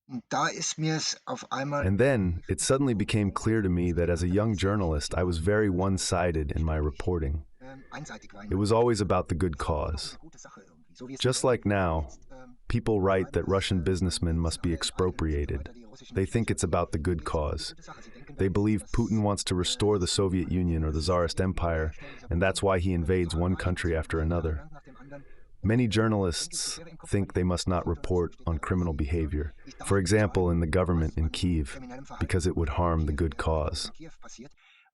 And then it suddenly became clear to me that as a young journalist, I was very one-sided in my reporting. It was always about the good cause. Just like now, people write that Russian businessmen must be expropriated. They think it's about the good cause. They believe Putin wants to restore the Soviet Union or the Tsarist Empire, and that's why he invades one country after another. Many journalists think they must not report on criminal behavior, for example, in the government in Kiev, because it would harm the good cause.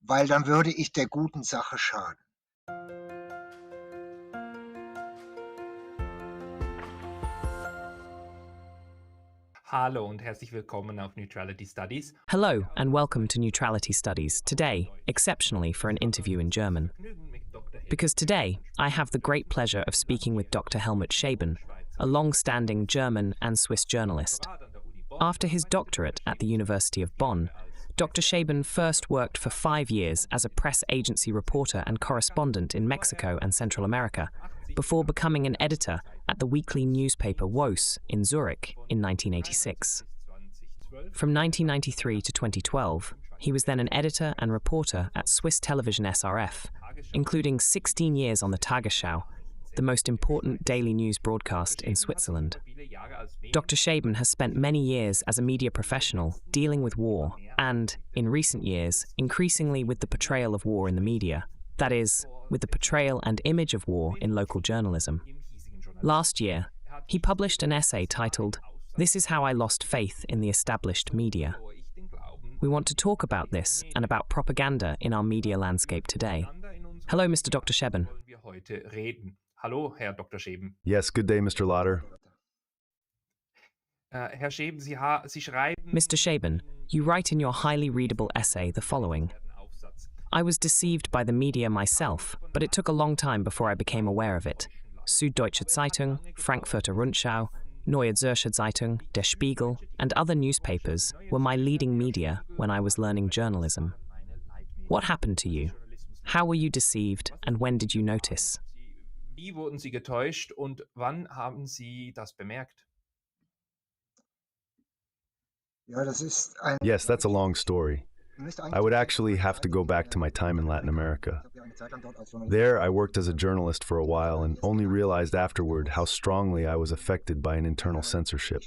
Weil dann würde ich der guten Sache schaden. Hallo und herzlich willkommen auf Neutrality Studies. Hello and welcome to Neutrality Studies, today, exceptionally for an interview in German. Because today, I have the great pleasure of speaking with Dr. Helmut Scheben, a long-standing German and Swiss journalist. After his doctorate at the University of Bonn, Dr. Scheben first worked for 5 years as a press agency reporter and correspondent in Mexico and Central America, before becoming an editor at the weekly newspaper WOS in Zurich in 1986. From 1993 to 2012, he was then an editor and reporter at Swiss television SRF, including 16 years on the Tagesschau, the most important daily news broadcast in Switzerland. Dr. Scheben has spent many years as a media professional dealing with war and, in recent years, increasingly with the portrayal of war in the media, that is, with the portrayal and image of war in local journalism. Last year, he published an essay titled, "This is How I Lost Faith in the Established Media." We want to talk about this and about propaganda in our media landscape today. Hello, Mr. Dr. Scheben. Hallo, Herr Dr. Scheben. Yes, good day, Mr. Lauder. Herr Scheben, Sie schreiben... Mr. Scheben, you write in your highly readable essay the following. I was deceived by the media myself, but it took a long time before I became aware of it. Süddeutsche Zeitung, Frankfurter Rundschau, Neue Zürcher Zeitung, Der Spiegel, and other newspapers were my leading media when I was learning journalism. What happened to you? How were you deceived, and when did you notice? Wie wurden Sie getäuscht und wann haben Sie das bemerkt? Yes, that's a long story. I would actually have to go back to my time in Latin America. There, I worked as a journalist for a while and only realized afterward how strongly I was affected by an internal censorship.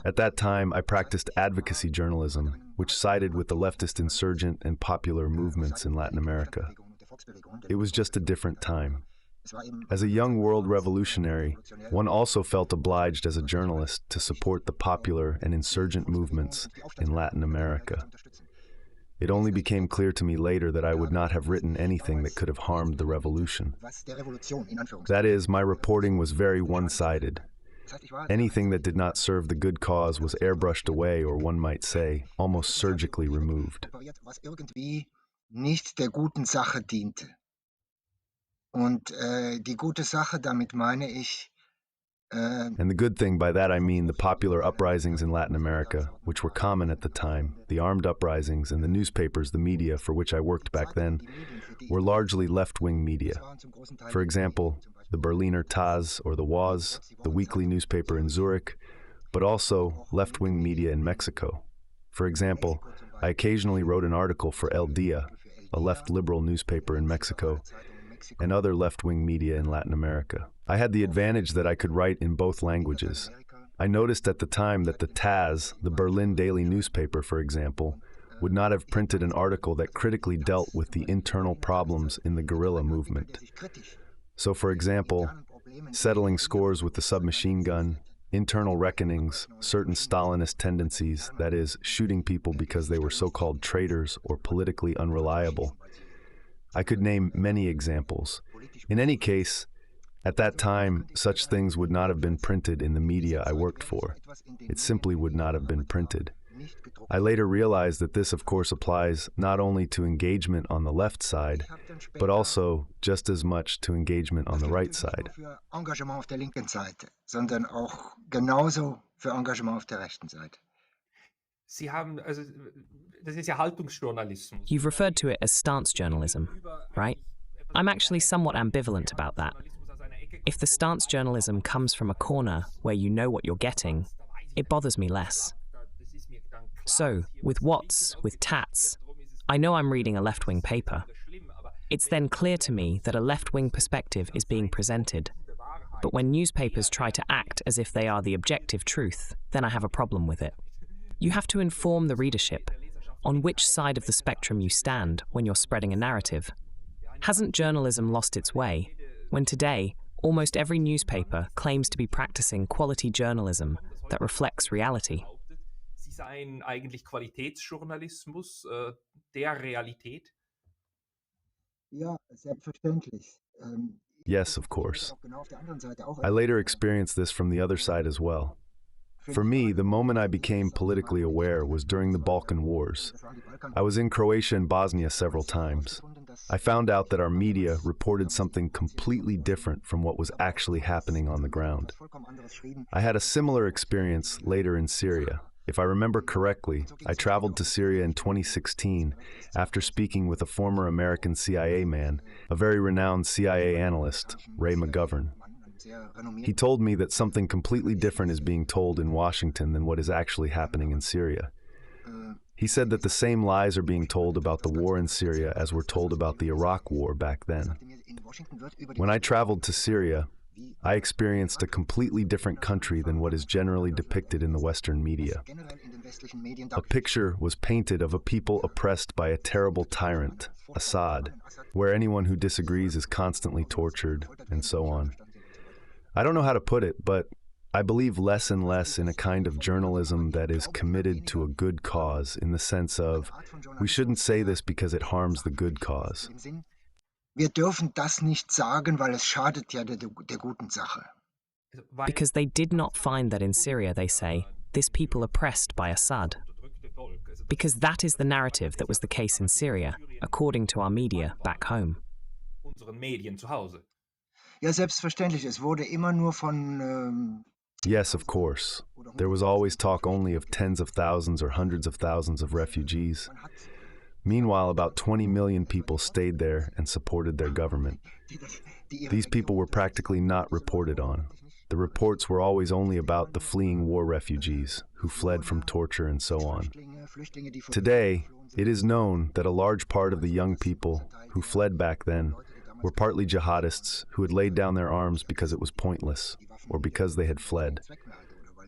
At that time, I practiced advocacy journalism, which sided with the leftist insurgent and popular movements in Latin America. It was just a different time. As a young world revolutionary, one also felt obliged as a journalist to support the popular and insurgent movements in Latin America. It only became clear to me later that I would not have written anything that could have harmed the revolution. That is, my reporting was very one-sided. Anything that did not serve the good cause was airbrushed away, or one might say, almost surgically removed. Nicht der guten Sache diente. Und die gute Sache, damit meine ich... And the good thing, by that I mean the popular uprisings in Latin America, which were common at the time, the armed uprisings, and the newspapers, the media for which I worked back then, were largely left-wing media. For example, the Berliner Taz or the WOS, the weekly newspaper in Zurich, but also left-wing media in Mexico. For example, I occasionally wrote an article for El Dia, a left-liberal newspaper in Mexico, and other left-wing media in Latin America. I had the advantage that I could write in both languages. I noticed at the time that the Taz, the Berlin daily newspaper, for example, would not have printed an article that critically dealt with the internal problems in the guerrilla movement. So, for example, settling scores with the submachine gun, internal reckonings, certain Stalinist tendencies, that is, shooting people because they were so-called traitors or politically unreliable. I could name many examples. In any case, at that time, such things would not have been printed in the media I worked for. It simply would not have been printed. I later realized that this, of course, applies not only to engagement on the left side, but also just as much to engagement on the right side. Engagement auf der linken Seite, sondern auch genauso für Engagement auf der rechten Seite. Sie haben, also, das ist ja Haltungsjournalismus. You've referred to it as stance journalism, right? I'm actually somewhat ambivalent about that. If the stance journalism comes from a corner where you know what you're getting, it bothers me less. So, with Watts, with Tats, I know I'm reading a left-wing paper. It's then clear to me that a left-wing perspective is being presented. But when newspapers try to act as if they are the objective truth, then I have a problem with it. You have to inform the readership on which side of the spectrum you stand when you're spreading a narrative. Hasn't journalism lost its way when today almost every newspaper claims to be practicing quality journalism that reflects reality? Sie seien eigentlich Qualitätsjournalismus der Realität. Ja, selbstverständlich. Yes, of course. I later experienced this from the other side as well. For me, the moment I became politically aware was during the Balkan Wars. I was in Croatia and Bosnia several times. I found out that our media reported something completely different from what was actually happening on the ground. I had a similar experience later in Syria. If I remember correctly, I traveled to Syria in 2016 after speaking with a former American CIA man, a very renowned CIA analyst, Ray McGovern. He told me that something completely different is being told in Washington than what is actually happening in Syria. He said that the same lies are being told about the war in Syria as were told about the Iraq war back then. When I traveled to Syria, I experienced a completely different country than what is generally depicted in the Western media. A picture was painted of a people oppressed by a terrible tyrant, Assad, where anyone who disagrees is constantly tortured, and so on. I don't know how to put it, but I believe less and less in a kind of journalism that is committed to a good cause, in the sense of, we shouldn't say this because it harms the good cause. Wir dürfen das nicht sagen, weil es schadet ja der guten Sache. Because they did not find that in Syria, they say, this people oppressed by Assad. Because that is the narrative that was the case in Syria, according to our media back home. Unseren Medien zu Hause. Ja, selbstverständlich. Es wurde immer nur von Yes, of course. There was always talk only of tens of thousands or hundreds of thousands of refugees. Meanwhile, about 20 million people stayed there and supported their government. These people were practically not reported on. The reports were always only about the fleeing war refugees who fled from torture and so on. Today, it is known that a large part of the young people who fled back then were partly jihadists who had laid down their arms because it was pointless or because they had fled.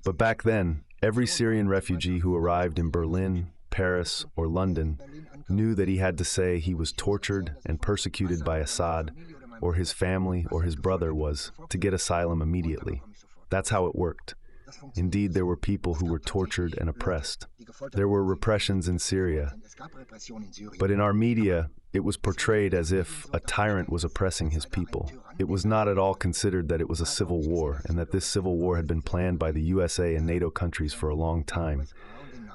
But back then, every Syrian refugee who arrived in Berlin, Paris, or London knew that he had to say he was tortured and persecuted by Assad, or his family or his brother was, to get asylum immediately. That's how it worked. Indeed, there were people who were tortured and oppressed. There were repressions in Syria. But in our media, it was portrayed as if a tyrant was oppressing his people. It was not at all considered that it was a civil war, and that this civil war had been planned by the USA and NATO countries for a long time.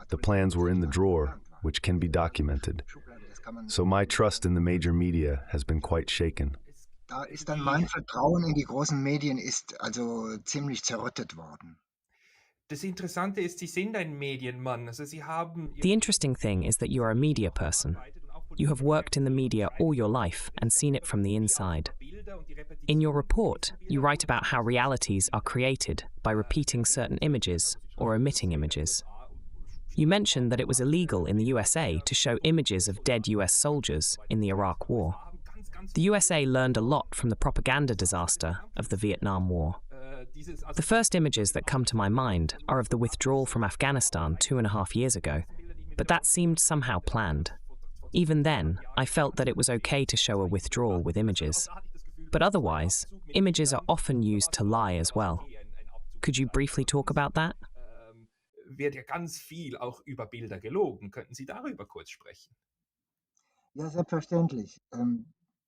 The plans were in the drawer, which can be documented. So my trust in the major media has been quite shaken. Da ist dann mein Vertrauen in die großen Medien ist also ziemlich zerrüttet worden. Das Interessante ist, Sie sind ein Medienmann. Also Sie haben The interesting thing is that you are a media person. You have worked in the media all your life and seen it from the inside. In your report, you write about how realities are created by repeating certain images or omitting images. You mentioned that it was illegal in the USA to show images of dead US soldiers in the Iraq War. The USA learned a lot from the propaganda disaster of the Vietnam War. The first images that come to my mind are of the withdrawal from Afghanistan 2.5 years ago, but that seemed somehow planned. Even then, I felt that it was okay to show a withdrawal with images. But otherwise, images are often used to lie as well. Could you briefly talk about that? Wird ja ganz viel auch über Bilder gelogen. Könnten Sie darüber kurz sprechen? Ja, selbstverständlich.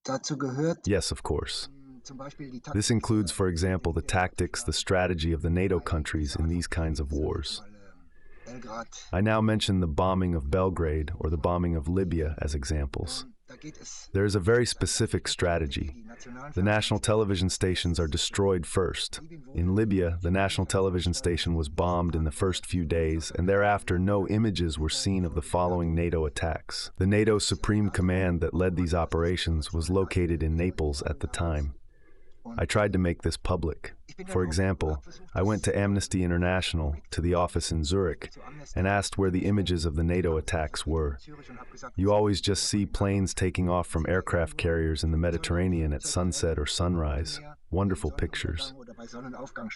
Dazu gehört Yes, of course. zum Beispiel die This includes, for example, the tactics, the strategy of the NATO countries in these kinds of wars. Belgrad. I now mention the bombing of Belgrade or the bombing of Libya as examples. Da geht es There is a very specific strategy. The national television stations are destroyed first. In Libya, the national television station was bombed in the first few days, and thereafter no images were seen of the following NATO attacks. The NATO Supreme Command that led these operations was located in Naples at the time. I tried to make this public. For example, I went to Amnesty International, to the office in Zurich, and asked where the images of the NATO attacks were. You always just see planes taking off from aircraft carriers in the Mediterranean at sunset or sunrise. Wonderful pictures.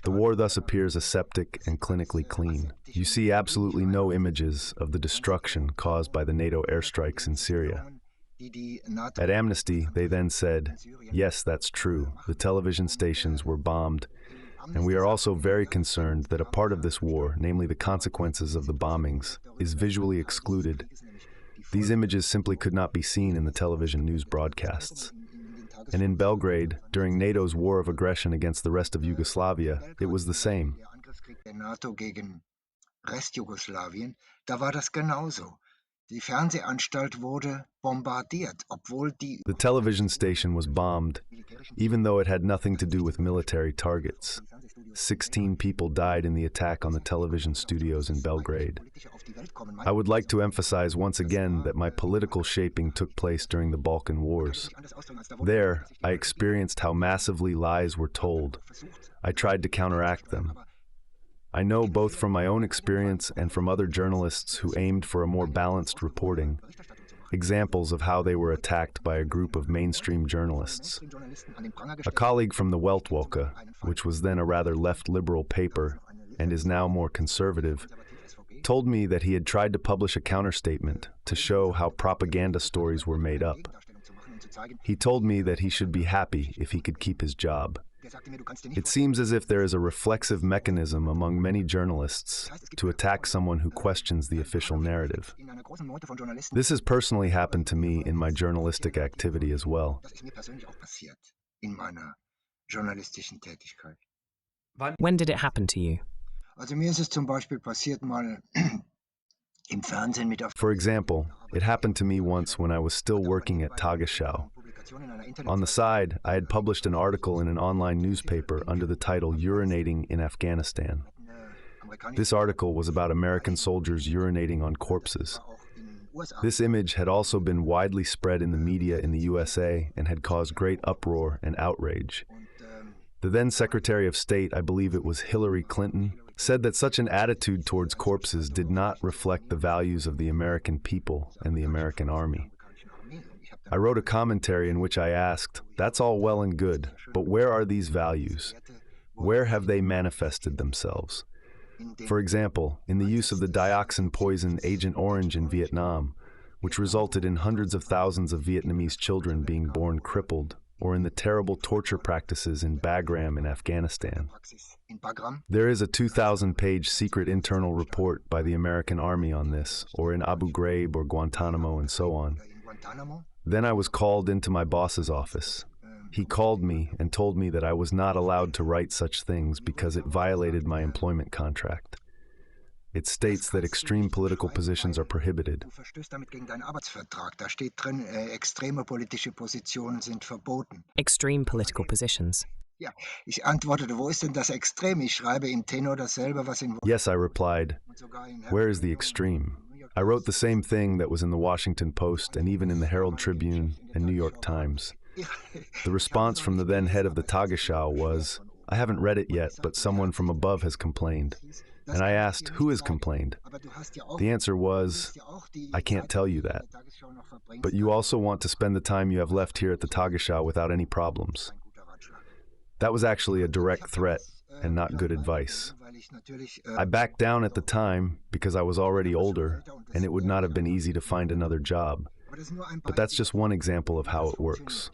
The war thus appears aseptic and clinically clean. You see absolutely no images of the destruction caused by the NATO airstrikes in Syria. At Amnesty, they then said, yes, that's true, the television stations were bombed, and we are also very concerned that a part of this war, namely the consequences of the bombings, is visually excluded. These images simply could not be seen in the television news broadcasts. And in Belgrade, during NATO's war of aggression against the rest of Yugoslavia, it was the same. The television station was bombed, even though it had nothing to do with military targets. 16 people died in the attack on the television studios in Belgrade. I would like to emphasize once again that my political shaping took place during the Balkan Wars. There, I experienced how massively lies were told. I tried to counteract them. I know both from my own experience and from other journalists who aimed for a more balanced reporting, examples of how they were attacked by a group of mainstream journalists. A colleague from the Weltwoche, which was then a rather left-liberal paper and is now more conservative, told me that he had tried to publish a counterstatement to show how propaganda stories were made up. He told me that he should be happy if he could keep his job. It seems as if there is a reflexive mechanism among many journalists to attack someone who questions the official narrative. This has personally happened to me in my journalistic activity as well. When did it happen to you? For example, it happened to me once when I was still working at Tagesschau. On the side, I had published an article in an online newspaper under the title Urinating in Afghanistan. This article was about American soldiers urinating on corpses. This image had also been widely spread in the media in the USA and had caused great uproar and outrage. The then Secretary of State, I believe it was Hillary Clinton, said that such an attitude towards corpses did not reflect the values of the American people and the American Army. I wrote a commentary in which I asked, that's all well and good, but where are these values? Where have they manifested themselves? For example, in the use of the dioxin poison Agent Orange in Vietnam, which resulted in hundreds of thousands of Vietnamese children being born crippled, or in the terrible torture practices in Bagram in Afghanistan. There is a 2,000-page secret internal report by the American Army on this, or in Abu Ghraib or Guantanamo and so on. Then I was called into my boss's office. He called me and told me that I was not allowed to write such things because it violated my employment contract. It states that extreme political positions are prohibited. Extreme political positions. Yes, I replied. Where is the extreme? I wrote the same thing that was in the Washington Post and even in the Herald Tribune and New York Times. The response from the then head of the Tagesschau was, I haven't read it yet, but someone from above has complained. And I asked, who has complained? The answer was, I can't tell you that. But you also want to spend the time you have left here at the Tagesschau without any problems. That was actually a direct threat and not good advice. I backed down at the time because I was already older and it would not have been easy to find another job. But that's just one example of how it works.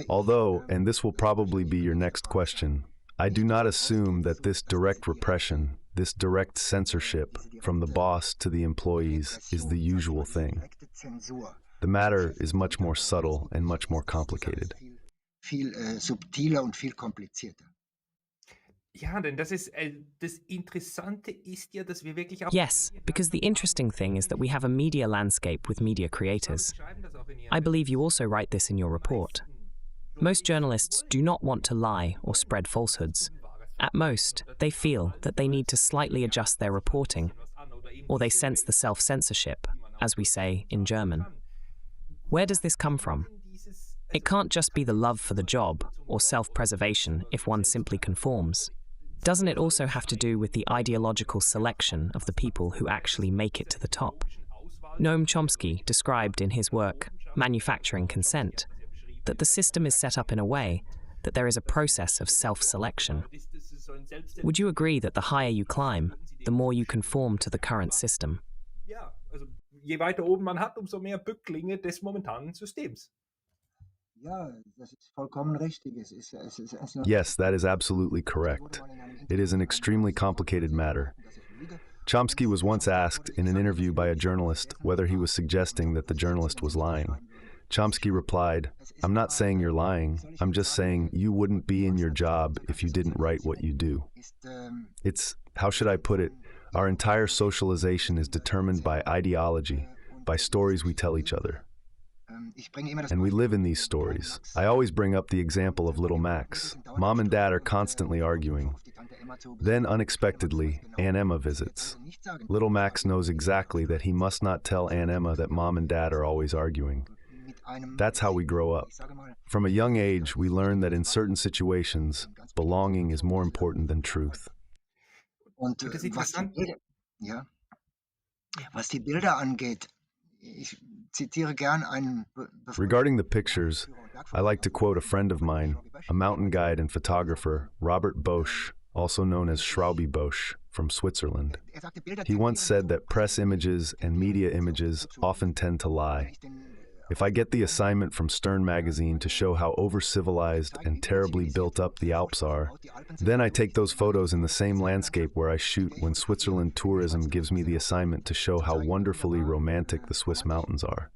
Although, and this will probably be your next question, I do not assume that this direct repression, this direct censorship from the boss to the employees is the usual thing. The matter is much more subtle and much more complicated. Yes, because the interesting thing is that we have a media landscape with media creators. I believe you also write this in your report. Most journalists do not want to lie or spread falsehoods. At most, they feel that they need to slightly adjust their reporting, or they sense the self-censorship, as we say in German. Where does this come from? It can't just be the love for the job or self-preservation if one simply conforms. Doesn't it also have to do with the ideological selection of the people who actually make it to the top? Noam Chomsky described in his work, Manufacturing Consent, that the system is set up in a way that there is a process of self-selection. Would you agree that the higher you climb, the more you conform to the current system? Ja, also je weiter oben man hat, umso mehr Bücklinge des momentanen Systems. Yes, that is absolutely correct. It is an extremely complicated matter. Chomsky was once asked in an interview by a journalist whether he was suggesting that the journalist was lying. Chomsky replied, "I'm not saying you're lying, I'm just saying you wouldn't be in your job if you didn't write what you do." It's, how should I put it, our entire socialization is determined by ideology, by stories we tell each other. And we live in these stories. I always bring up the example of little Max. Mom and Dad are constantly arguing. Then, unexpectedly, Aunt Emma visits. Little Max knows exactly that he must not tell Aunt Emma that Mom and Dad are always arguing. That's how we grow up. From a young age, we learn that in certain situations, belonging is more important than truth. Und was die Bilder angeht, ich zitiere gern einen Regarding the pictures, I like to quote a friend of mine, a mountain guide and photographer, Robert Bosch, also known as Schraubi Bosch, from Switzerland. He once said that press images and media images often tend to lie. If I get the assignment from Stern magazine to show how over-civilized and terribly built up the Alps are, then I take those photos in the same landscape where I shoot when Switzerland tourism gives me the assignment to show how wonderfully romantic the Swiss mountains are.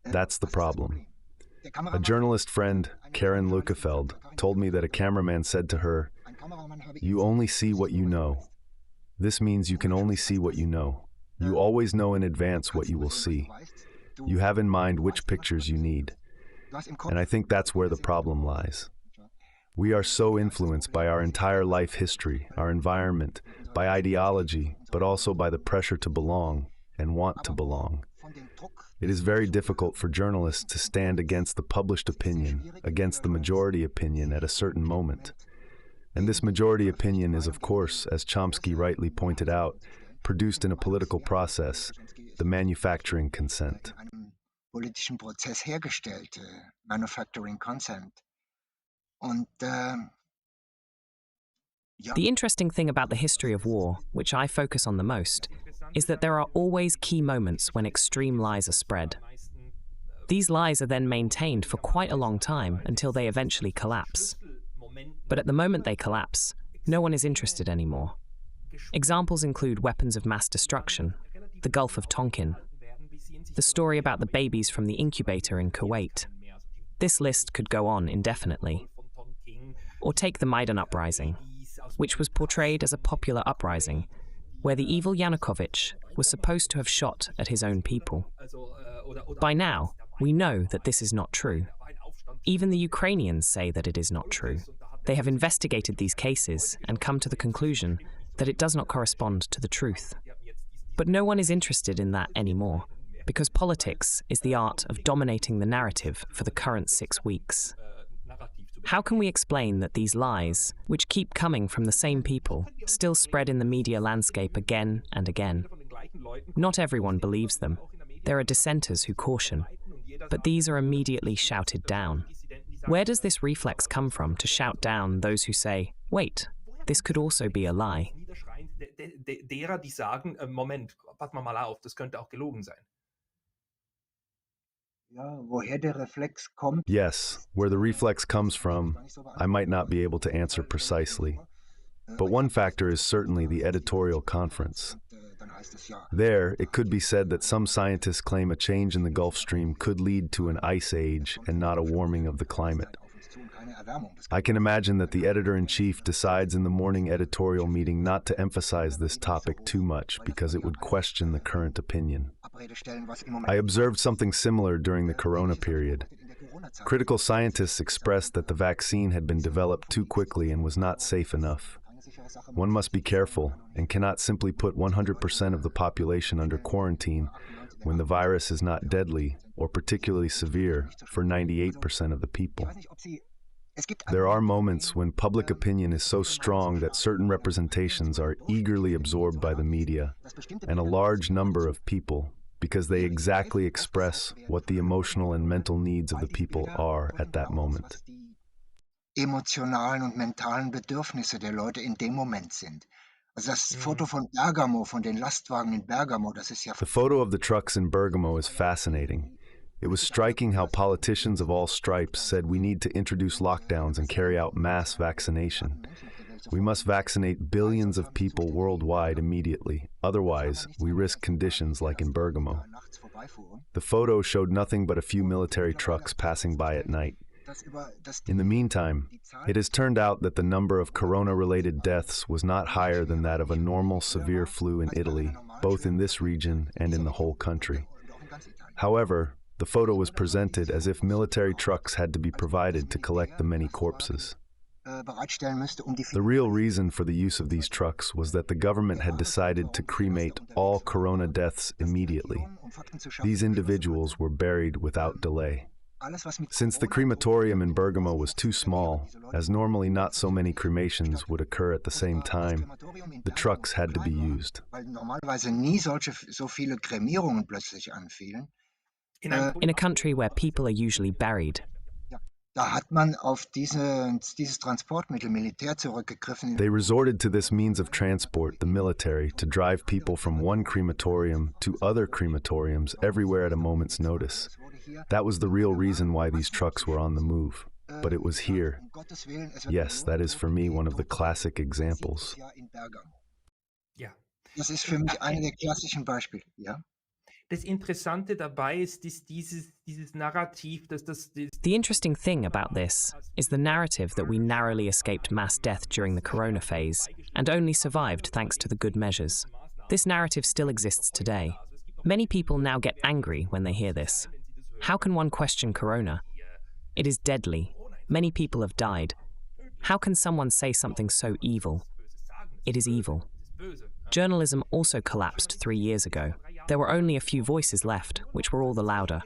That's the problem. A journalist friend, Karen Lukefeld, told me that a cameraman said to her, "You only see what you know." This means you can only see what you know. You always know in advance what you will see. You have in mind which pictures you need. And I think that's where the problem lies. We are so influenced by our entire life history, our environment, by ideology, but also by the pressure to belong and want to belong. It is very difficult for journalists to stand against the published opinion, against the majority opinion at a certain moment. And this majority opinion is, of course, as Chomsky rightly pointed out, produced in a political process, the manufacturing consent. Politischen Prozess hergestellt, manufacturing consent. Und The interesting thing about the history of war, which I focus on the most, is that there are always key moments when extreme lies are spread. These lies are then maintained for quite a long time until they eventually collapse. But at the moment they collapse, no one is interested anymore. Examples include weapons of mass destruction, the Gulf of Tonkin, the story about the babies from the incubator in Kuwait. This list could go on indefinitely. Or take the Maidan uprising, which was portrayed as a popular uprising, where the evil Yanukovych was supposed to have shot at his own people. By now, we know that this is not true. Even the Ukrainians say that it is not true. They have investigated these cases and come to the conclusion that it does not correspond to the truth. But no one is interested in that anymore, because politics is the art of dominating the narrative for the current 6 weeks. How can we explain that these lies, which keep coming from the same people, still spread in the media landscape again and again? Not everyone believes them. There are dissenters who caution, but these are immediately shouted down. Where does this reflex come from to shout down those who say, "Wait, this could also be a lie"? Derer, die sagen, Moment, pass mal auf, das könnte auch gelogen sein. Woher der Reflex kommt? Yes, where the reflex comes from, I might not be able to answer precisely. But one factor is certainly the editorial conference. There, it could be said that some scientists claim a change in the Gulf Stream could lead to an ice age and not a warming of the climate. I can imagine that the editor-in-chief decides in the morning editorial meeting not to emphasize this topic too much because it would question the current opinion. I observed something similar during the corona period. Critical scientists expressed that the vaccine had been developed too quickly and was not safe enough. One must be careful and cannot simply put 100% of the population under quarantine when the virus is not deadly or particularly severe for 98% of the people. There are moments when public opinion is so strong that certain representations are eagerly absorbed by the media and a large number of people because they exactly express what the emotional and mental needs of the people are at that moment. Emotionalen und mentalen Bedürfnisse der Leute in dem Moment sind. Also das Foto von Bergamo, von den Lastwagen in Bergamo, das ist ja... The photo of the trucks in Bergamo is fascinating. It was striking how politicians of all stripes said we need to introduce lockdowns and carry out mass vaccination. We must vaccinate billions of people worldwide immediately, otherwise we risk conditions like in Bergamo. The photo showed nothing but a few military trucks passing by at night. In the meantime, it has turned out that the number of corona-related deaths was not higher than that of a normal severe flu in Italy, both in this region and in the whole country. However, the photo was presented as if military trucks had to be provided to collect the many corpses. The real reason for the use of these trucks was that the government had decided to cremate all corona deaths immediately. These individuals were buried without delay. Since the crematorium in Bergamo was too small, as normally not so many cremations would occur at the same time, the trucks had to be used. In a country where people are usually buried, They resorted to this means of transport, the military, to drive people from one crematorium to other crematoriums everywhere at a moment's notice. That was the real reason why these trucks were on the move. But it was here. Yes, that is for me one of the classic examples. Ja. Das ist für mich eine der klassischen Beispiele, ja. Das Interessante dabei ist dieses Narrativ, dass das... The interesting thing about this is the narrative that we narrowly escaped mass death during the corona phase and only survived thanks to the good measures. This narrative still exists today. Many people now get angry when they hear this. How can one question corona? It is deadly. Many people have died. How can someone say something so evil? It is evil. Journalism also collapsed 3 years ago. There were only a few voices left, which were all the louder.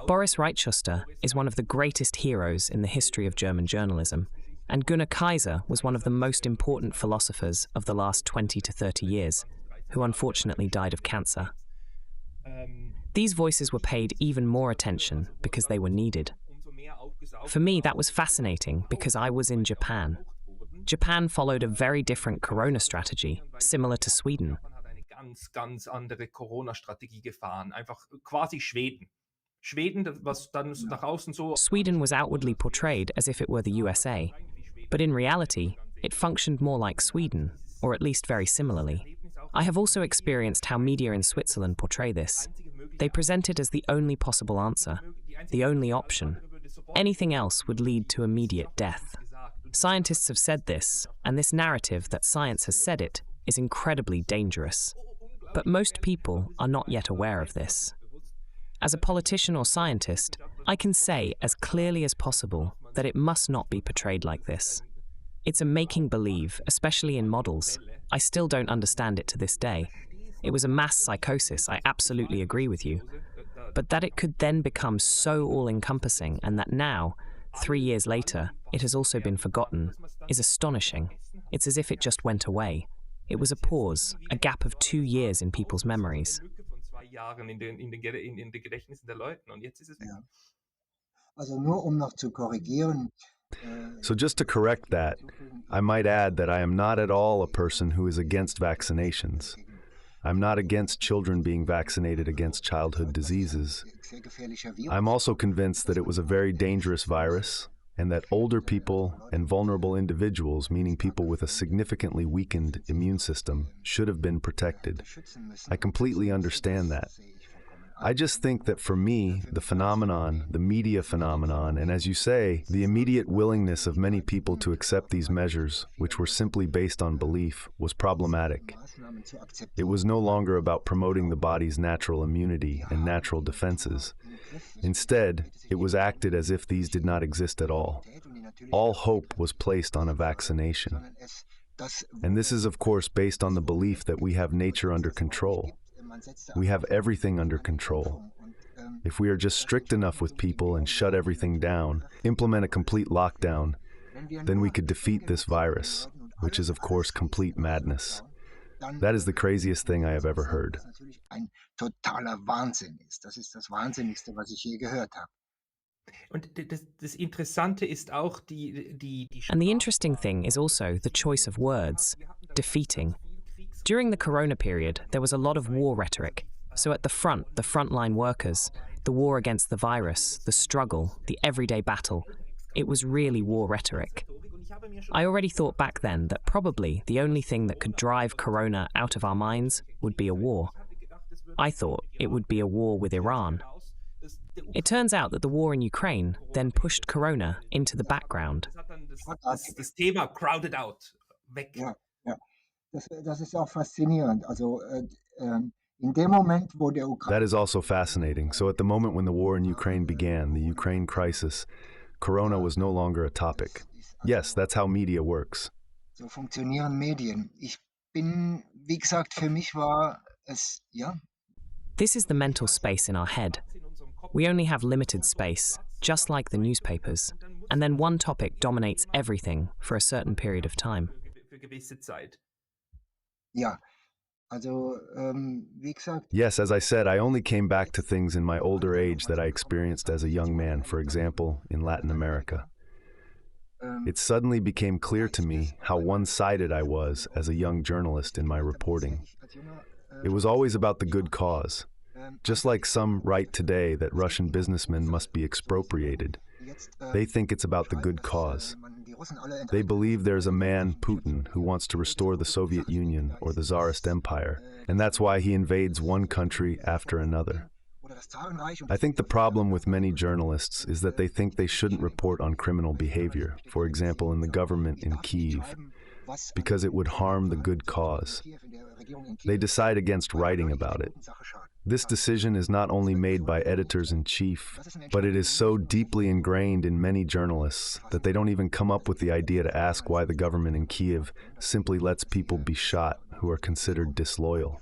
Boris Reitschuster is one of the greatest heroes in the history of German journalism, and Gunnar Kaiser was one of the most important philosophers of the last 20 to 30 years, who unfortunately died of cancer. These voices were paid even more attention because they were needed. For me, that was fascinating because I was in Japan. Japan followed a very different corona strategy, similar to Sweden. Ganz andere Corona-Strategie gefahren. Einfach quasi Schweden. Schweden, was dann nach außen so... Sweden was outwardly portrayed as if it were the USA, but in reality, it functioned more like Sweden, or at least very similarly. I have also experienced how media in Switzerland portray this. They present it as the only possible answer, the only option. Anything else would lead to immediate death. Scientists have said this, and this narrative that science has said it is incredibly dangerous. But most people are not yet aware of this. As a politician or scientist, I can say as clearly as possible that it must not be portrayed like this. It's a making-believe, especially in models. I still don't understand it to this day. It was a mass psychosis, I absolutely agree with you. But that it could then become so all-encompassing and that now, 3 years later, it has also been forgotten, is astonishing. It's as if it just went away. It was a pause, a gap of 2 years in people's memories. So just to correct that, I might add that I am not at all a person who is against vaccinations. I'm not against children being vaccinated against childhood diseases. I'm also convinced that it was a very dangerous virus, and that older people and vulnerable individuals, meaning people with a significantly weakened immune system, should have been protected. I completely understand that. I just think that for me, the phenomenon, the media phenomenon, and as you say, the immediate willingness of many people to accept these measures, which were simply based on belief, was problematic. It was no longer about promoting the body's natural immunity and natural defenses. Instead, it was acted as if these did not exist at all. All hope was placed on a vaccination. And this is, of course, based on the belief that we have nature under control. We have everything under control. If we are just strict enough with people and shut everything down, implement a complete lockdown, then we could defeat this virus, which is, of course, complete madness. That is the craziest thing I have ever heard. Ein totaler Wahnsinn ist. Das ist das Wahnsinnigste, was ich je gehört habe. Und das Interessante ist auch die And the interesting thing is also the choice of words, defeating. During the corona period, there was a lot of war rhetoric. So at the frontline workers, the war against the virus, the struggle, the everyday battle, it was really war rhetoric. I already thought back then that probably the only thing that could drive corona out of our minds would be a war. I thought it would be a war with Iran. It turns out that the war in Ukraine then pushed corona into the background. Das Thema crowded out, weg. Ja, ja. Das ist auch faszinierend. Also in dem Moment, wo der That is also fascinating. So at the moment when the war in Ukraine began, the Ukraine crisis, corona was no longer a topic. Yes, that's how media works. So funktionieren Medien. Ich bin, wie gesagt, für mich war es, ja. This is the mental space in our head. We only have limited space, just like the newspapers, and then one topic dominates everything for a certain period of time. Für gewisse Zeit. Ja, also wie gesagt. Yes, as I said, I only came back to things in my older age that I experienced as a young man, for example, in Latin America. It suddenly became clear to me how one-sided I was as a young journalist in my reporting. It was always about the good cause. Just like some write today that Russian businessmen must be expropriated, they think it's about the good cause. They believe there's a man, Putin, who wants to restore the Soviet Union or the Tsarist Empire, and that's why he invades one country after another. I think the problem with many journalists is that they think they shouldn't report on criminal behavior, for example, in the government in Kyiv, because it would harm the good cause. They decide against writing about it. This decision is not only made by editors-in-chief, but it is so deeply ingrained in many journalists that they don't even come up with the idea to ask why the government in Kyiv simply lets people be shot who are considered disloyal.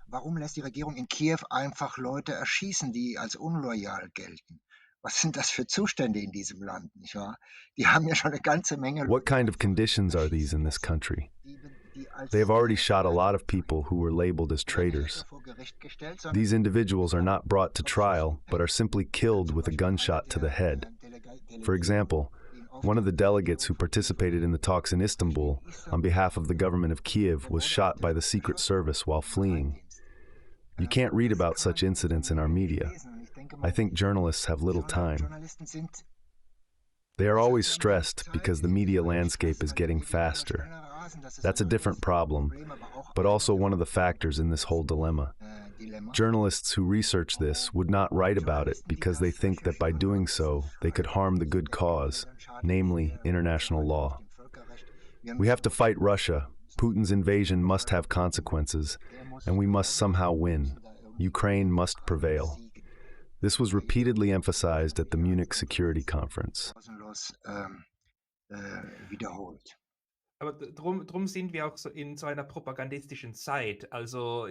Warum lässt die Regierung in Kiew einfach Leute erschießen, die als unloyal gelten? Was sind das für Zustände in diesem Land, nicht wahr? Die haben ja schon eine ganze Menge. What kind of conditions are these in this country? They have already shot a lot of people who were labeled as traitors. These individuals are not brought to trial, but are simply killed with a gunshot to the head. For example, one of the delegates who participated in the talks in Istanbul on behalf of the government of Kiev was shot by the Secret Service while fleeing. You can't read about such incidents in our media. I think journalists have little time. They are always stressed because the media landscape is getting faster. That's a different problem, but also one of the factors in this whole dilemma. Journalists who research this would not write about it because they think that by doing so, they could harm the good cause, namely international law. We have to fight Russia. Putin's invasion must have consequences, and we must somehow win. Ukraine must prevail. This was repeatedly emphasized at the Munich Security Conference. Aber drum sind wir auch so in so einer propagandistischen Zeit.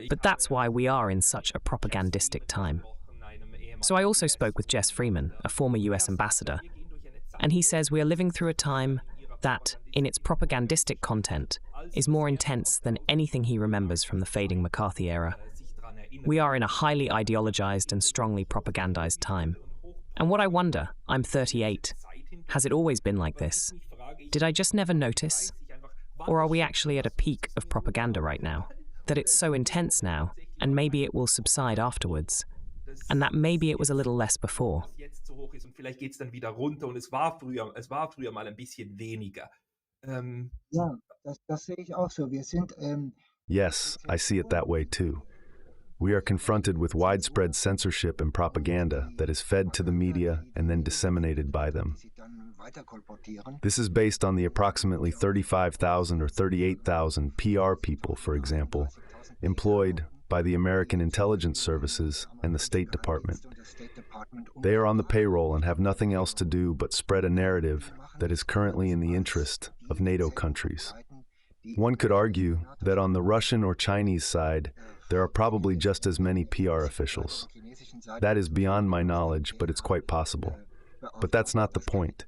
But that's why we are in such a propagandistic time. So I also spoke with Jess Freeman, a former US ambassador, and he says we are living through a time that, in its propagandistic content, is more intense than anything he remembers from the fading McCarthy era. We are in a highly ideologized and strongly propagandized time. And what I wonder, I'm 38, has it always been like this? Did I just never notice? Or are we actually at a peak of propaganda right now? That it's so intense now, and maybe it will subside afterwards. And that maybe it was a little less before. Vielleicht geht's dann wieder runter und es war früher mal ein bisschen weniger. Ja, das sehe ich auch so. Wir sind Yes, I see it that way too. We are confronted with widespread censorship and propaganda that is fed to the media and then disseminated by them. This is based on the approximately 35,000 or 38,000 PR people, for example, employed by the American intelligence services and the State Department. They are on the payroll and have nothing else to do but spread a narrative that is currently in the interest of NATO countries. One could argue that on the Russian or Chinese side, there are probably just as many PR officials. That is beyond my knowledge, but it's quite possible. But that's not the point.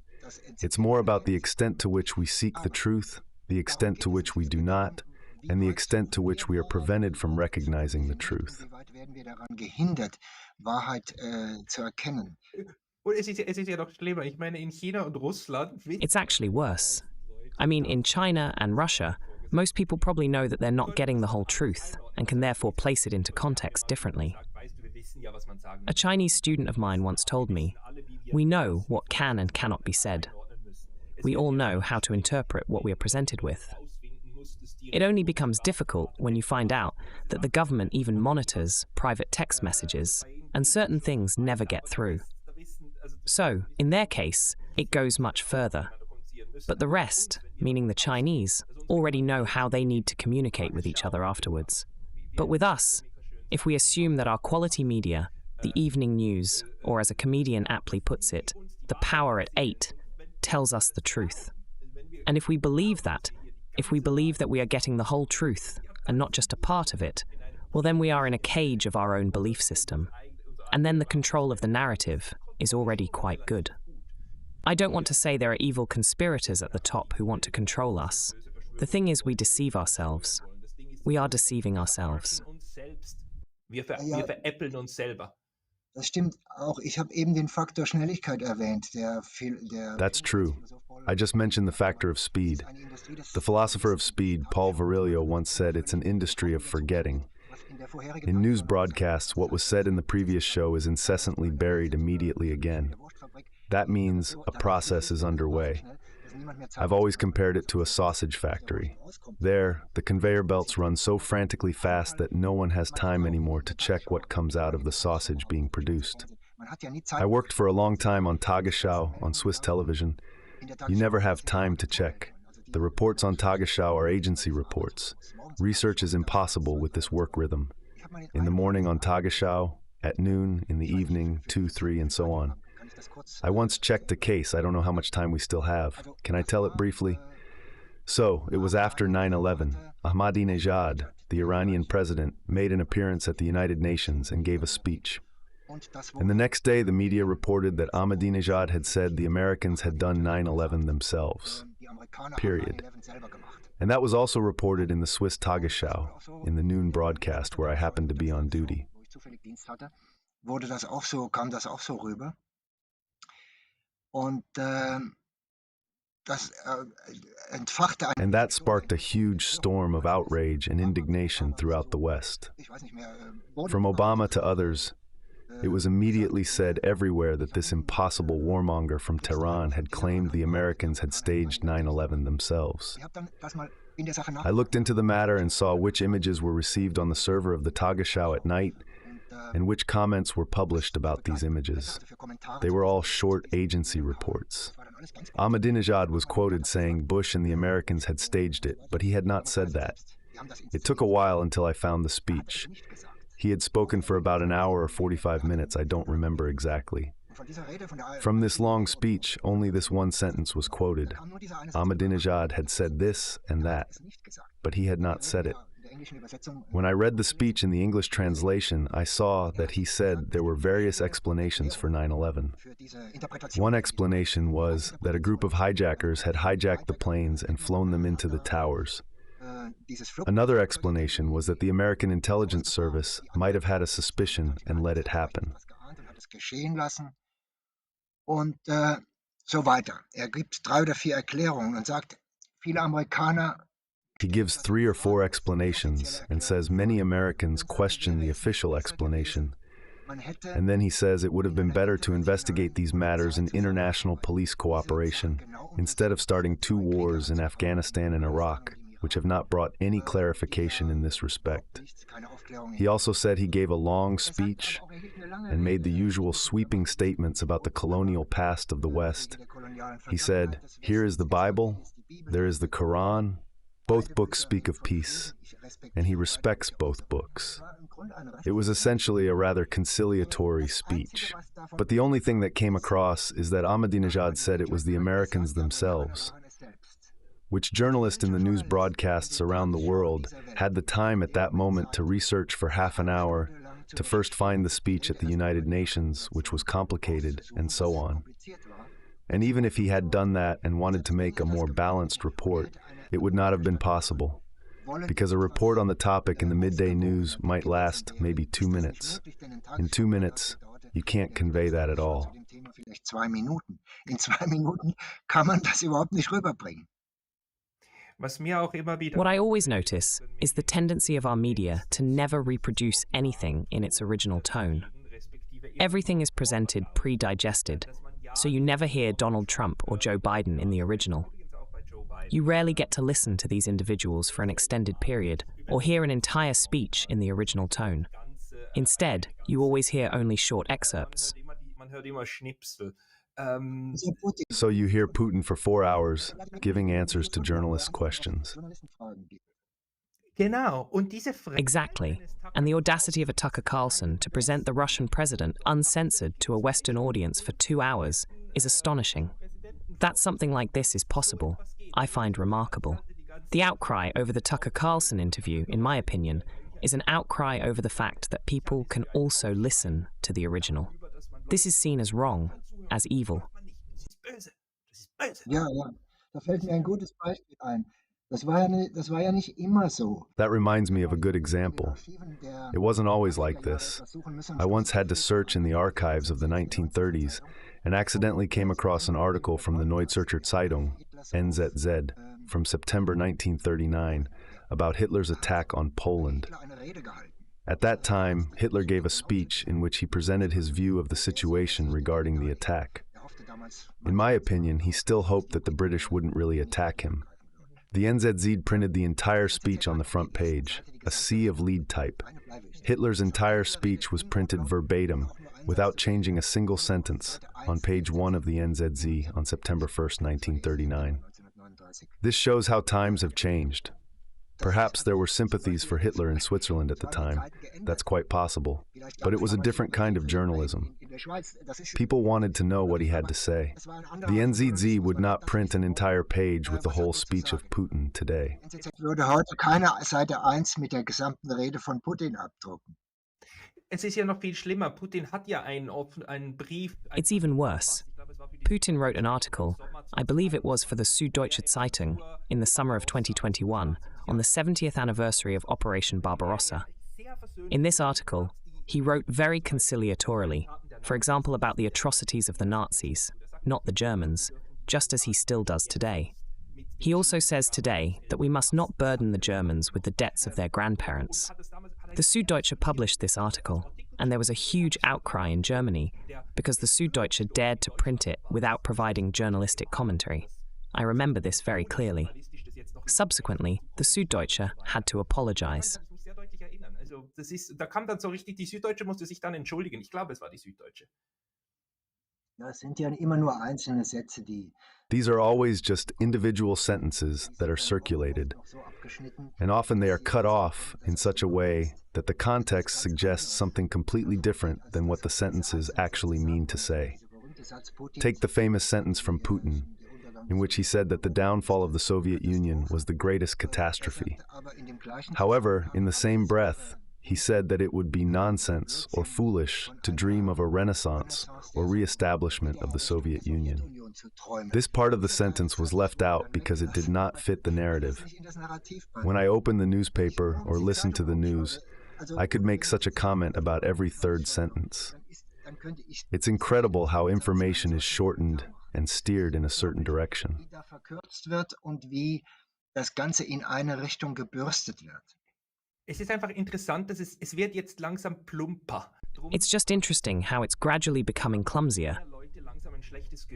It's more about the extent to which we seek the truth, the extent to which we do not, and the extent to which we are prevented from recognizing the truth. It's actually worse. I mean, in China and Russia, most people probably know that they're not getting the whole truth and can therefore place it into context differently. A Chinese student of mine once told me, "We know what can and cannot be said. We all know how to interpret what we are presented with. It only becomes difficult when you find out that the government even monitors private text messages and certain things never get through. So, in their case, it goes much further. But the rest, meaning the Chinese, already know how they need to communicate with each other afterwards. But with us, if we assume that our quality media, the evening news, or as a comedian aptly puts it, the power at 8, tells us the truth. And if we believe that, if we believe that we are getting the whole truth and not just a part of it, well then we are in a cage of our own belief system. And then the control of the narrative is already quite good. I don't want to say there are evil conspirators at the top who want to control us. The thing is, we deceive ourselves. We are deceiving ourselves." Wir veräppeln uns selber. Das stimmt auch. Ich habe eben den Faktor Schnelligkeit erwähnt, That's true. I just mentioned the factor of speed. The philosopher of speed, Paul Virilio, once said it's an industry of forgetting. In news broadcasts, what was said in the previous show is incessantly buried immediately again. That means a process is underway. I've always compared it to a sausage factory. There, the conveyor belts run so frantically fast that no one has time anymore to check what comes out of the sausage being produced. I worked for a long time on Tagesschau, on Swiss television. You never have time to check. The reports on Tagesschau are agency reports. Research is impossible with this work rhythm. In the morning on Tagesschau, at noon, in the evening, 2, 3, and so on. I once checked a case. I don't know how much time we still have. Can I tell it briefly? So, it was after 9/11. Ahmadinejad, the Iranian president, made an appearance at the United Nations and gave a speech. And the next day, the media reported that Ahmadinejad had said the Americans had done 9/11 themselves. Period. And that was also reported in the Swiss Tagesschau, in the noon broadcast where I happened to be on duty. Kam das auch so rüber. Und and that sparked a huge storm of outrage and indignation throughout the West. From Obama to others, it was immediately said everywhere that this impossible warmonger from Tehran had claimed the Americans had staged 9/11 themselves. I looked into the matter and saw which images were received on the server of the Tagesschau at night and which comments were published about these images. They were all short agency reports. Ahmadinejad was quoted saying Bush and the Americans had staged it, but he had not said that. It took a while until I found the speech. He had spoken for about an hour or 45 minutes, I don't remember exactly. From this long speech, only this one sentence was quoted. Ahmadinejad had said this and that, but he had not said it. When I read the speech in the English translation, I saw that he said there were various explanations for 9/11. One explanation was that a group of hijackers had hijacked the planes and flown them into the towers. Another explanation was that the American intelligence service might have had a suspicion and let it happen. Und so weiter. Gibt 3 oder 4 Erklärungen und sagt, viele Amerikaner. He gives 3 or 4 explanations and says many Americans question the official explanation. And then he says it would have been better to investigate these matters in international police cooperation instead of starting 2 wars in Afghanistan and Iraq, which have not brought any clarification in this respect. He also said he gave a long speech and made the usual sweeping statements about the colonial past of the West. He said, "Here is the Bible, there is the Quran. Both books speak of peace, and he respects both books." It was essentially a rather conciliatory speech. But the only thing that came across is that Ahmadinejad said it was the Americans themselves. Which journalist in the news broadcasts around the world had the time at that moment to research for half an hour, to first find the speech at the United Nations, which was complicated, and so on. And even if he had done that and wanted to make a more balanced report, it would not have been possible, because a report on the topic in the midday news might last maybe 2 minutes. In 2 minutes, you can't convey that at all. In 2 Minuten kann man das überhaupt nicht rüberbringen. What I always notice is the tendency of our media to never reproduce anything in its original tone. Everything is presented pre-digested, so you never hear Donald Trump or Joe Biden in the original. You rarely get to listen to these individuals for an extended period or hear an entire speech in the original tone. Instead, you always hear only short excerpts. So you hear Putin for 4 hours giving answers to journalists' questions. Exactly. And the audacity of a Tucker Carlson to present the Russian president uncensored to a Western audience for 2 hours is astonishing. That something like this is possible, I find remarkable. The outcry over the Tucker Carlson interview, in my opinion, is an outcry over the fact that people can also listen to the original. This is seen as wrong, as evil. Ja, da fällt mir ein gutes Beispiel ein. Das war ja nicht immer so. That reminds me of a good example. It wasn't always like this. I once had to search in the archives of the 1930s and accidentally came across an article from the Neutrality Zeitung, NZZ, from September 1939 about Hitler's attack on Poland. At that time, Hitler gave a speech in which he presented his view of the situation regarding the attack. In my opinion, he still hoped that the British wouldn't really attack him. The NZZ printed the entire speech on the front page, a sea of lead type. Hitler's entire speech was printed verbatim, without changing a single sentence, on page 1 of the NZZ on September 1st, 1939. This shows how times have changed. Perhaps there were sympathies for Hitler in Switzerland at the time. That's quite possible. But it was a different kind of journalism. People wanted to know what he had to say. The NZZ would not print an entire page with the whole speech of Putin today. Würde heute keine Seite 1 mit der gesamten Rede von Putin abdrucken. Es ist ja noch viel schlimmer. Putin hat ja einen Brief. It's even worse. Putin wrote an article, I believe it was for the Süddeutsche Zeitung, in the summer of 2021, on the 70th anniversary of Operation Barbarossa. In this article, he wrote very conciliatorily, for example about the atrocities of the Nazis, not the Germans, just as he still does today. He also says today that we must not burden the Germans with the debts of their grandparents. The Süddeutsche published this article, and there was a huge outcry in Germany because the Süddeutsche dared to print it without providing journalistic commentary. I remember this very clearly. Subsequently, the Süddeutsche had to apologize. Da kam dann so richtig, die Süddeutsche musste sich dann entschuldigen. Ich glaube, es war die Süddeutsche. Ja, es sind ja immer nur einzelne Sätze, die... These are always just individual sentences that are circulated, and often they are cut off in such a way that the context suggests something completely different than what the sentences actually mean to say. Take the famous sentence from Putin, in which he said that the downfall of the Soviet Union was the greatest catastrophe. However, in the same breath, he said that it would be nonsense or foolish to dream of a renaissance or re-establishment of the Soviet Union. This part of the sentence was left out because it did not fit the narrative. When I opened the newspaper or listened to the news, I could make such a comment about every third sentence. It's incredible how information is shortened and steered in a certain direction. Es ist einfach interessant, dass es wird jetzt langsam plumper. It's just interesting how it's gradually becoming clumsier.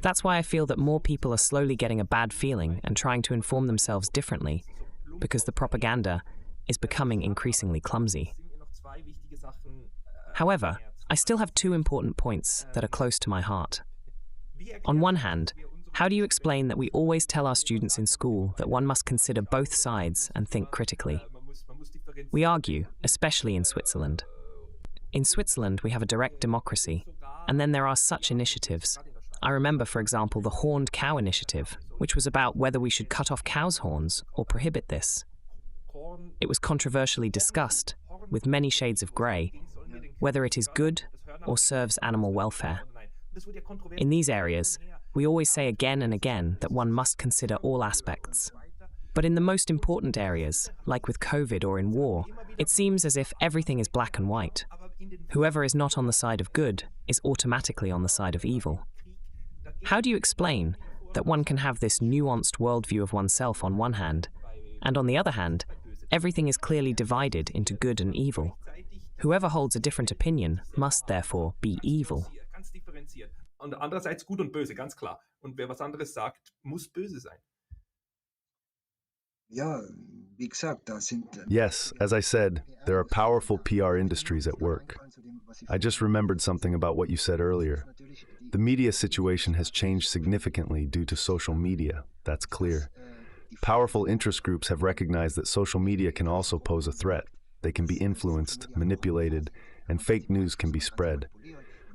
That's why I feel that more people are slowly getting a bad feeling and trying to inform themselves differently, because the propaganda is becoming increasingly clumsy. However, I still have two important points that are close to my heart. On one hand, how do you explain that we always tell our students in school that one must consider both sides and think critically? We argue, especially in Switzerland, In Switzerland, we have a direct democracy, and then there are such initiatives. I remember, for example, the Horned Cow Initiative, which was about whether we should cut off cows' horns or prohibit this. It was controversially discussed, with many shades of grey, whether it is good or serves animal welfare. In these areas, we always say again and again that one must consider all aspects. But in the most important areas, like with COVID or in war, it seems as if everything is black and white. Whoever is not on the side of good is automatically on the side of evil. How do you explain that one can have this nuanced worldview of oneself on one hand, and on the other hand, everything is clearly divided into good and evil? Whoever holds a different opinion must therefore be evil. Und andererseits gut und böse, ganz klar. Und wer was anderes sagt, muss böse sein. Ja, wie gesagt, da sind Yes, as I said, there are powerful PR industries at work. I just remembered something about what you said earlier. The media situation has changed significantly due to social media, that's clear. Powerful interest groups have recognized that social media can also pose a threat. They can be influenced, manipulated, and fake news can be spread.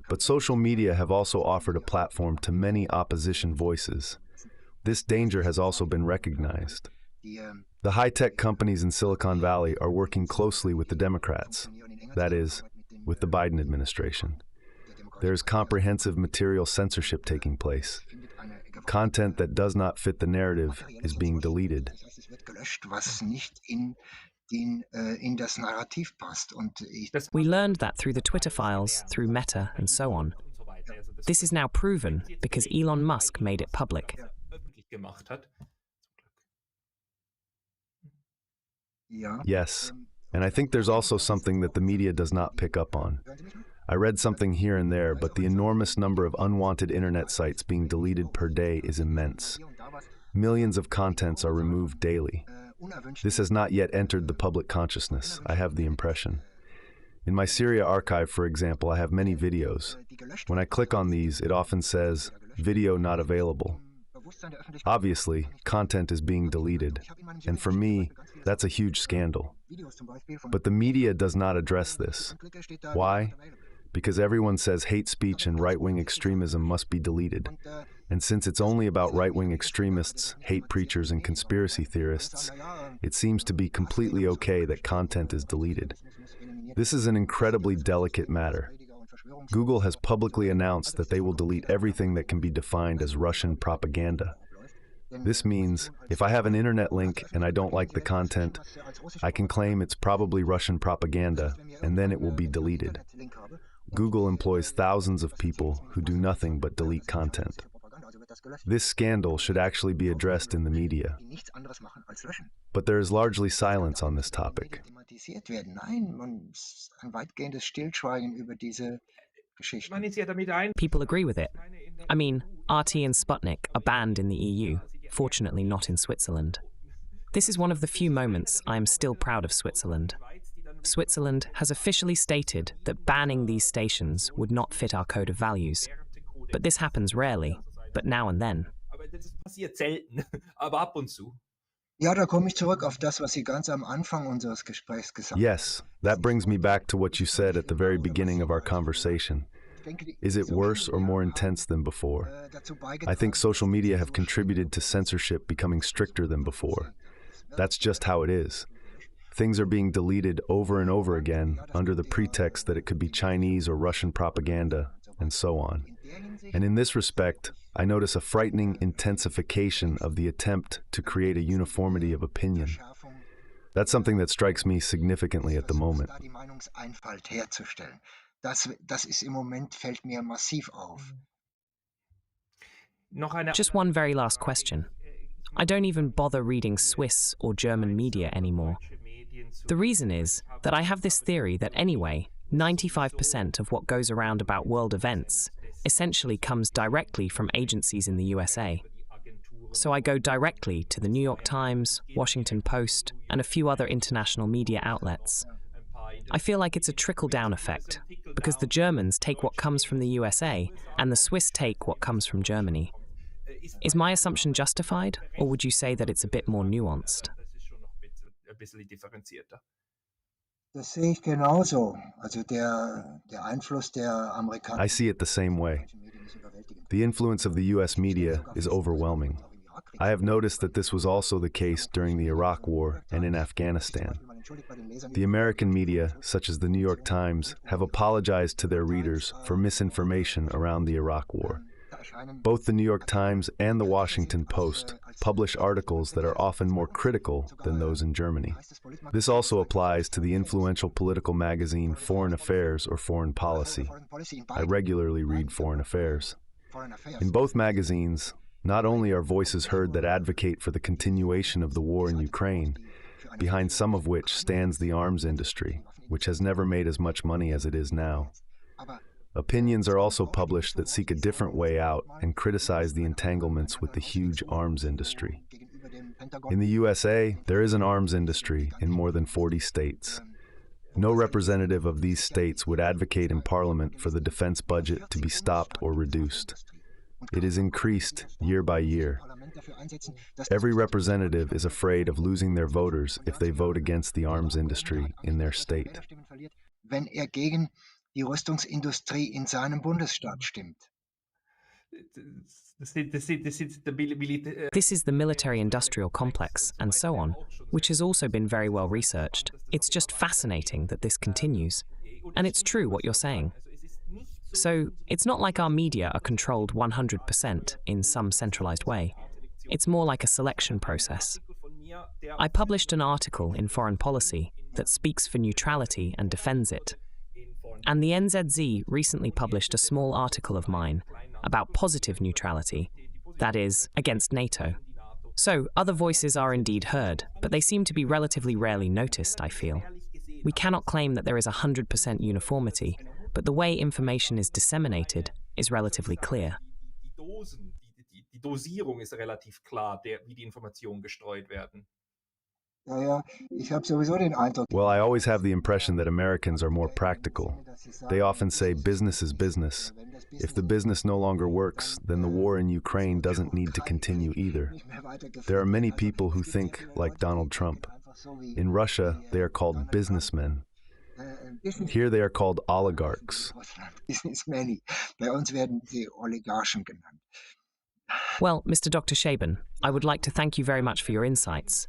But social media have also offered a platform to many opposition voices. This danger has also been recognized. The high-tech companies in Silicon Valley are working closely with the Democrats, that is, with the Biden administration. There is comprehensive material censorship taking place. Content that does not fit the narrative is being deleted. We learned that through the Twitter files, through Meta, and so on. This is now proven because Elon Musk made it public. Yes, and I think there's also something that the media does not pick up on. I read something here and there, but the enormous number of unwanted internet sites being deleted per day is immense. Millions of contents are removed daily. This has not yet entered the public consciousness, I have the impression. In my Syria archive, for example, I have many videos. When I click on these, it often says, "Video not available." Obviously, content is being deleted, and for me, that's a huge scandal. But the media does not address this. Why? Because everyone says hate speech and right-wing extremism must be deleted. And since it's only about right-wing extremists, hate preachers, and conspiracy theorists, it seems to be completely okay that content is deleted. This is an incredibly delicate matter. Google has publicly announced that they will delete everything that can be defined as Russian propaganda. This means, if I have an internet link and I don't like the content, I can claim it's probably Russian propaganda, and then it will be deleted. Google employs thousands of people who do nothing but delete content. This scandal should actually be addressed in the media. But there is largely silence on this topic. People agree with it. I mean, RT and Sputnik are banned in the EU, fortunately not in Switzerland. This is one of the few moments I am still proud of Switzerland. Switzerland has officially stated that banning these stations would not fit our code of values. But this happens rarely, but now and then. Ja, da komme ich zurück auf das, was Sie ganz am Anfang unseres Gesprächs gesagt haben. Yes, that brings me back to what you said at the very beginning of our conversation. Is it worse or more intense than before? I think social media have contributed to censorship becoming stricter than before. That's just how it is. Things are being deleted over and over again under the pretext that it could be Chinese or Russian propaganda, and so on. And in this respect, I notice a frightening intensification of the attempt to create a uniformity of opinion. That's something that strikes me significantly at the moment. Das ist im Moment, fällt mir massiv auf. Just one very last question. I don't even bother reading Swiss or German media anymore. The reason is that I have this theory that anyway, 95% of what goes around about world events essentially comes directly from agencies in the USA. So I go directly to the New York Times, Washington Post, and a few other international media outlets. I feel like it's a trickle-down effect, because the Germans take what comes from the USA, and the Swiss take what comes from Germany. Is my assumption justified, or would you say that it's a bit more nuanced? Das sehe ich genauso. Also der Einfluss der I see it the same way. The influence of the US media is overwhelming. I have noticed that this was also the case during the Iraq War and in Afghanistan. The American media, such as the New York Times, have apologized to their readers for misinformation around the Iraq War. Both the New York Times and the Washington Post publish articles that are often more critical than those in Germany. This also applies to the influential political magazine Foreign Affairs or Foreign Policy. I regularly read Foreign Affairs. In both magazines, not only are voices heard that advocate for the continuation of the war in Ukraine, behind some of which stands the arms industry, which has never made as much money as it is now. Opinions are also published that seek a different way out and criticize the entanglements with the huge arms industry. In the USA, there is an arms industry in more than 40 states. No representative of these states would advocate in Parliament for the defense budget to be stopped or reduced. It is increased year by year. Every representative is afraid of losing their voters if they vote against the arms industry in their state. Wenn gegen die Rüstungsindustrie in seinem Bundesstaat stimmt. This is This is the military-industrial complex, and so on, which has also been very well researched. It's just fascinating that this continues. And it's true what you're saying. So, it's not like our media are controlled 100% in some centralized way. It's more like a selection process. I published an article in Foreign Policy that speaks for neutrality and defends it. And the NZZ recently published a small article of mine about positive neutrality, that is, against NATO. So, other voices are indeed heard, but they seem to be relatively rarely noticed, I feel. We cannot claim that there is 100% uniformity, but the way information is disseminated is relatively clear. Die Dosierung ist relativ klar, wie die Informationen gestreut werden. Ich habe sowieso den Eindruck. Well, I always have the impression that Americans are more practical. They often say business is business. If the business no longer works, then the war in Ukraine doesn't need to continue either. There are many people who think like Donald Trump. In Russia, they are called businessmen. Here they are called oligarchs. Businessmen. Bei uns werden sie Oligarchen genannt. Well, Mr. Dr. Scheben, I would like to thank you very much for your insights.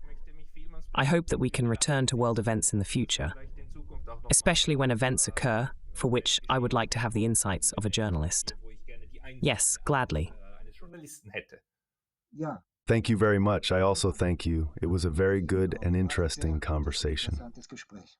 I hope that we can return to world events in the future, especially when events occur for which I would like to have the insights of a journalist. Yes, gladly. Ja. Thank you very much. I also thank you. It was a very good and interesting conversation. Interessantes Gespräch.